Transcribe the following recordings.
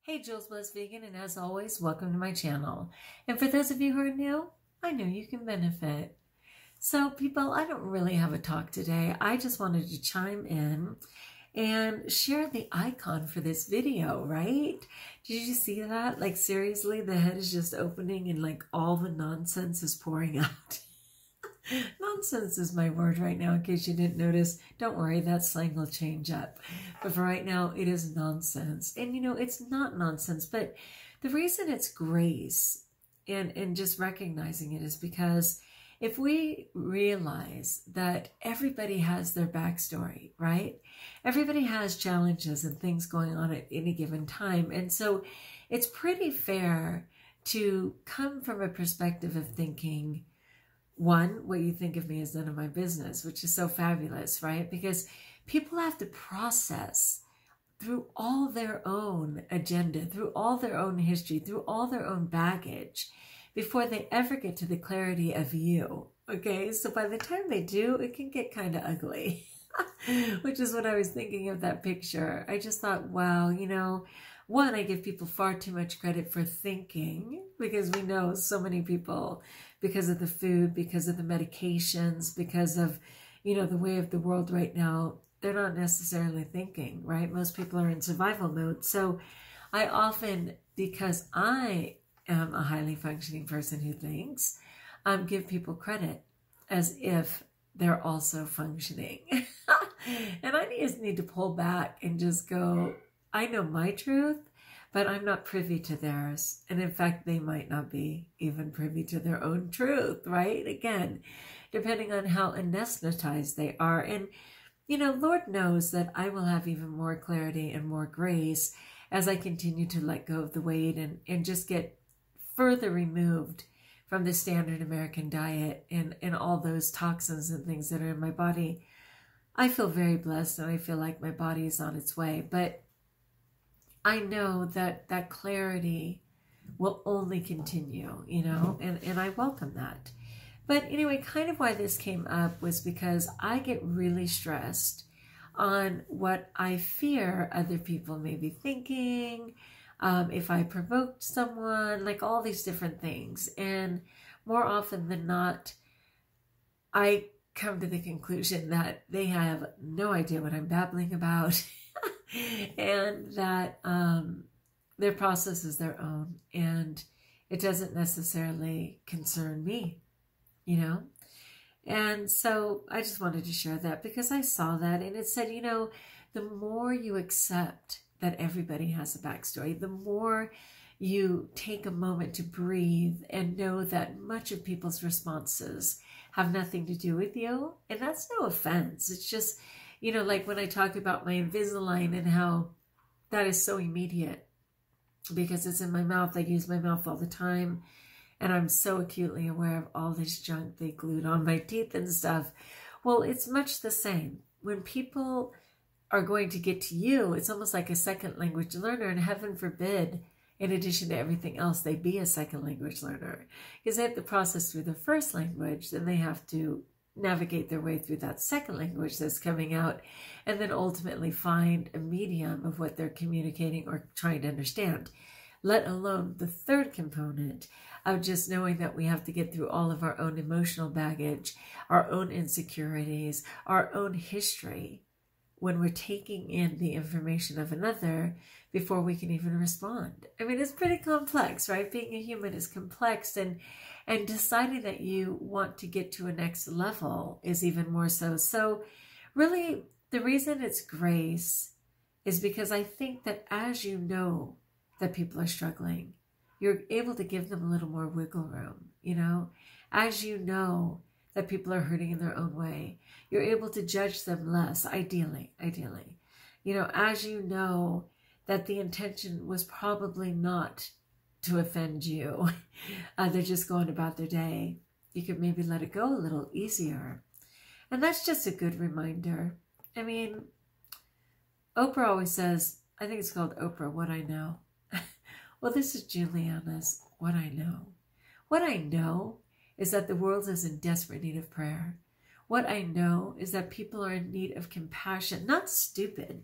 Hey, Jules Blessed Vegan, and as always, welcome to my channel. And for those of you who are new, I know you can benefit. So people, I don't really have a talk today. I just wanted to chime in and share the icon for this video, right? Did you see that? Like seriously, the head is just opening and like all the nonsense is pouring out. Nonsense is my word right now, in case you didn't notice. Don't worry, that slang will change up. But for right now, it is nonsense. And you know, it's not nonsense, but the reason it's grace and just recognizing it is because if we realize that everybody has their backstory, right? Everybody has challenges and things going on at any given time. And so it's pretty fair to come from a perspective of thinking, one, what you think of me is none of my business, which is so fabulous, right? Because people have to process through all their own agenda, through all their own history, through all their own baggage before they ever get to the clarity of you, okay? So by the time they do, it can get kind of ugly, which is what I was thinking of that picture. I just thought, wow, you know, one, I give people far too much credit for thinking, because we know so many people, because of the food, because of the medications, because of, you know, the way of the world right now, they're not necessarily thinking, right? Most people are in survival mode. So I often, because I am a highly functioning person who thinks, give people credit as if they're also functioning. And I just need to pull back and just go, I know my truth, but I'm not privy to theirs. And in fact, they might not be even privy to their own truth, right? Again, depending on how anesthetized they are. And, you know, Lord knows that I will have even more clarity and more grace as I continue to let go of the weight and just get further removed from the standard American diet and all those toxins and things that are in my body. I feel very blessed and I feel like my body is on its way. But I know that that clarity will only continue, you know, and I welcome that. But anyway, kind of why this came up was because I get really stressed on what I fear other people may be thinking, if I provoked someone, like all these different things. And more often than not, I come to the conclusion that they have no idea what I'm babbling about. And that their process is their own and it doesn't necessarily concern me, you know? And so I just wanted to share that because I saw that and it said, you know, the more you accept that everybody has a backstory, the more you take a moment to breathe and know that much of people's responses have nothing to do with you. And that's no offense. It's just, you know, like when I talk about my Invisalign and how that is so immediate because it's in my mouth. I use my mouth all the time and I'm so acutely aware of all this junk they glued on my teeth and stuff. Well, it's much the same. When people are going to get to you, it's almost like a second language learner, and heaven forbid, in addition to everything else, they be a second language learner because they have to process through the first language, then they have to navigate their way through that second language that's coming out and then ultimately find a medium of what they're communicating or trying to understand, let alone the third component of just knowing that we have to get through all of our own emotional baggage, our own insecurities, our own history when we're taking in the information of another before we can even respond. I mean, it's pretty complex, right? Being a human is complex, and deciding that you want to get to a next level is even more so. So really, the reason it's grace is because I think that as you know that people are struggling, you're able to give them a little more wiggle room, you know? As you know that people are hurting in their own way, you're able to judge them less, ideally. You know, as you know that the intention was probably not to offend you, they're just going about their day, you could maybe let it go a little easier. And that's just a good reminder. I mean, Oprah always says, I think it's called Oprah, What I Know. Well, this is Juliana's What I Know. What I know is that the world is in desperate need of prayer. What I know is that people are in need of compassion, not stupid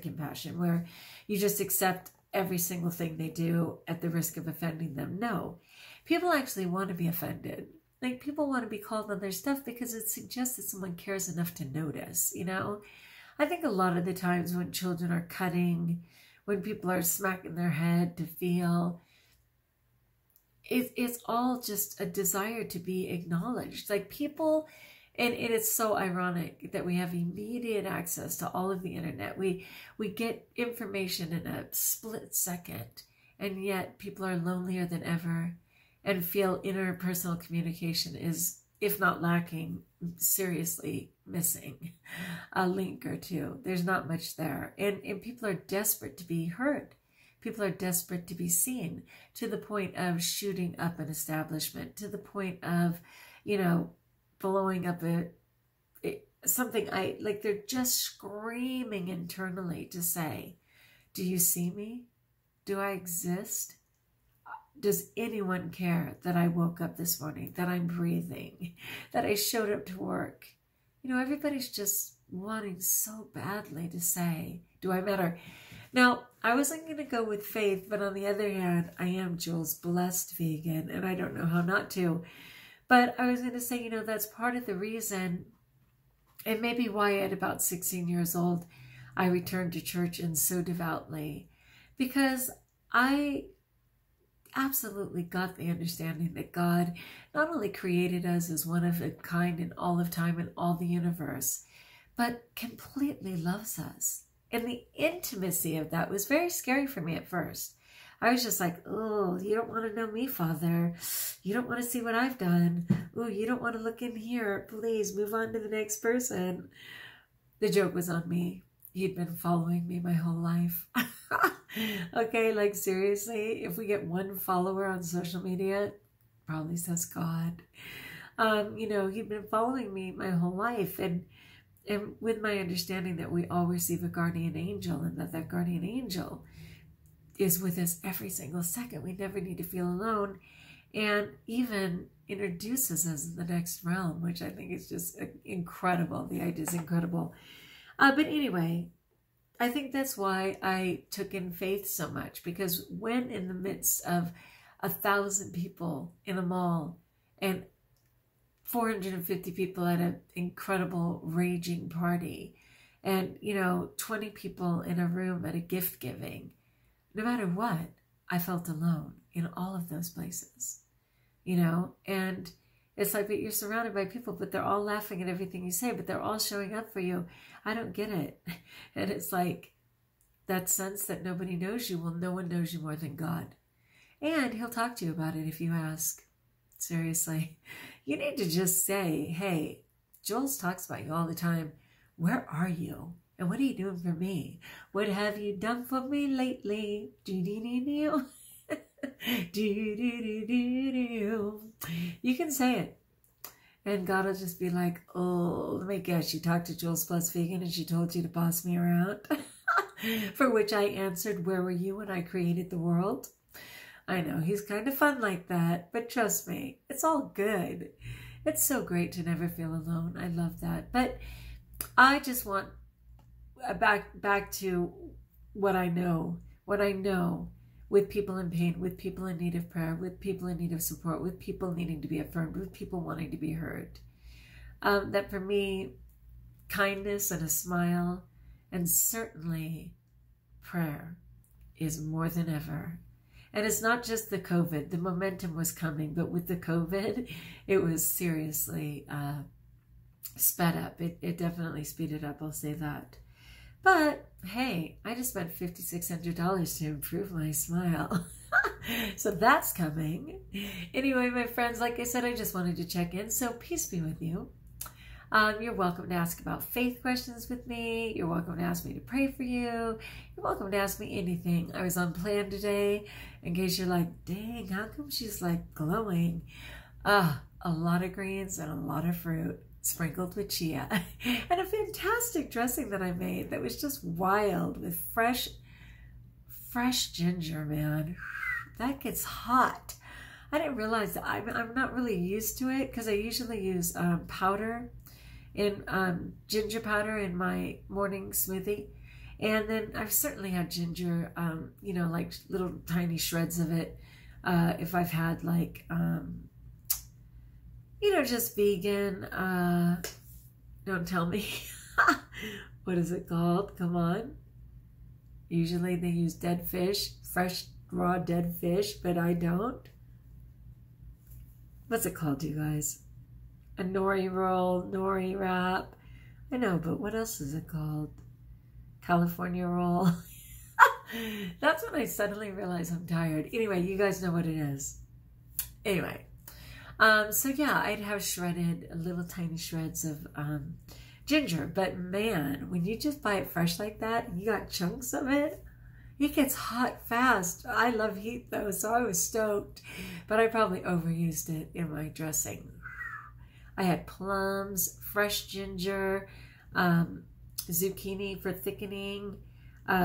compassion where you just accept every single thing they do at the risk of offending them. No, people actually want to be offended. Like, people want to be called on their stuff because it suggests that someone cares enough to notice, you know? I think a lot of the times when children are cutting, when people are smacking their head to feel, it's all just a desire to be acknowledged. Like, people, and it's so ironic that we have immediate access to all of the internet. We get information in a split second, and yet people are lonelier than ever and feel interpersonal communication is, if not lacking, seriously missing a link or two. There's not much there. And people are desperate to be heard. People are desperate to be seen, to the point of shooting up an establishment, to the point of, you know, blowing up something. Like, they're just screaming internally to say, do you see me? Do I exist? Does anyone care that I woke up this morning, that I'm breathing, that I showed up to work? You know, everybody's just wanting so badly to say, do I matter? Now, I wasn't going to go with faith, but on the other hand, I am Jules Blessed Vegan, and I don't know how not to. But I was going to say, you know, that's part of the reason, and maybe why at about 16 years old, I returned to church and so devoutly, because I absolutely got the understanding that God not only created us as one of a kind in all of time and all the universe, but completely loves us. And the intimacy of that was very scary for me at first. I was just like, oh, you don't want to know me, Father. You don't want to see what I've done. Oh, you don't want to look in here. Please move on to the next person. The joke was on me. He'd been following me my whole life. Okay, like, seriously, if we get one follower on social media, probably says God. You know, he'd been following me my whole life, and with my understanding that we all receive a guardian angel, and that guardian angel is with us every single second. We never need to feel alone, and even introduces us in the next realm, which I think is just incredible. The idea is incredible. But anyway, I think that's why I took in faith so much, because when in the midst of 1,000 people in a mall and 450 people at an incredible raging party, and, you know, 20 people in a room at a gift giving, no matter what, I felt alone in all of those places, you know. And it's like that you're surrounded by people, but they're all laughing at everything you say, but they're all showing up for you. I don't get it. And it's like that sense that nobody knows you. Well, no one knows you more than God. And he'll talk to you about it if you ask. Seriously. You need to just say, hey, Jules talks about you all the time. Where are you? And what are you doing for me? What have you done for me lately? Do-do-do-do. Do-do-do-do-do. You can say it. And God will just be like, oh, let me guess, you talked to Jules Blessed Vegan and she told you to boss me around? For which I answered, where were you when I created the world? I know, he's kind of fun like that, but trust me, it's all good. It's so great to never feel alone. I love that. But I just want back to what I know. What I know with people in pain, with people in need of prayer, with people in need of support, with people needing to be affirmed, with people wanting to be heard. That for me, kindness and a smile, and certainly prayer, is more than ever. And it's not just the COVID. The momentum was coming, but with the COVID, it was seriously sped up. It definitely speeded up, I'll say that. But hey, I just spent $5,600 to improve my smile. So that's coming. Anyway, my friends, like I said, I just wanted to check in. So peace be with you. You're welcome to ask about faith questions with me. You're welcome to ask me to pray for you. You're welcome to ask me anything. I was on plan today, in case you're like, dang, how come she's like glowing? A lot of greens and a lot of fruit, sprinkled with chia, and a fantastic dressing that I made that was just wild with fresh ginger, man. That gets hot. I didn't realize that. I'm not really used to it because I usually use powder, ginger powder in my morning smoothie. And then I've certainly had ginger, you know, like little tiny shreds of it. If I've had like, you know, just vegan, don't tell me. What is it called? Come on. Usually they use dead fish, fresh, raw dead fish, but I don't. What's it called, you guys? A nori roll, nori wrap. I know, but what else is it called? California roll. That's when I suddenly realize I'm tired. Anyway, you guys know what it is. Anyway, so yeah, I'd have shredded little tiny shreds of ginger. But man, when you just buy it fresh like that, and you got chunks of it, it gets hot fast. I love heat though, so I was stoked. But I probably overused it in my dressing. I had plums, fresh ginger, zucchini for thickening,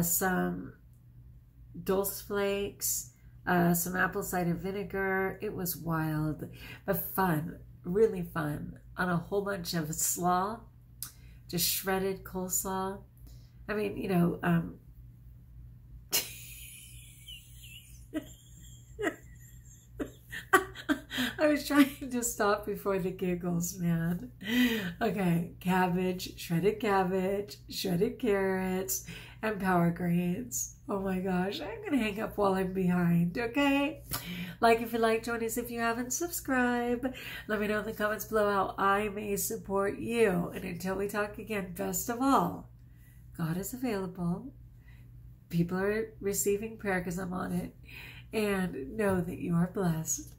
some dulse flakes, some apple cider vinegar. It was wild, but fun, really fun, on a whole bunch of slaw, just shredded coleslaw. I mean, you know, I was trying to stop before the giggles, man. Okay, cabbage, shredded carrots, and power greens. Oh my gosh, I'm going to hang up while I'm behind, okay? Like if you like, join us if you haven't subscribed. Let me know in the comments below how I may support you. And until we talk again, best of all, God is available. People are receiving prayer because I'm on it. And know that you are blessed.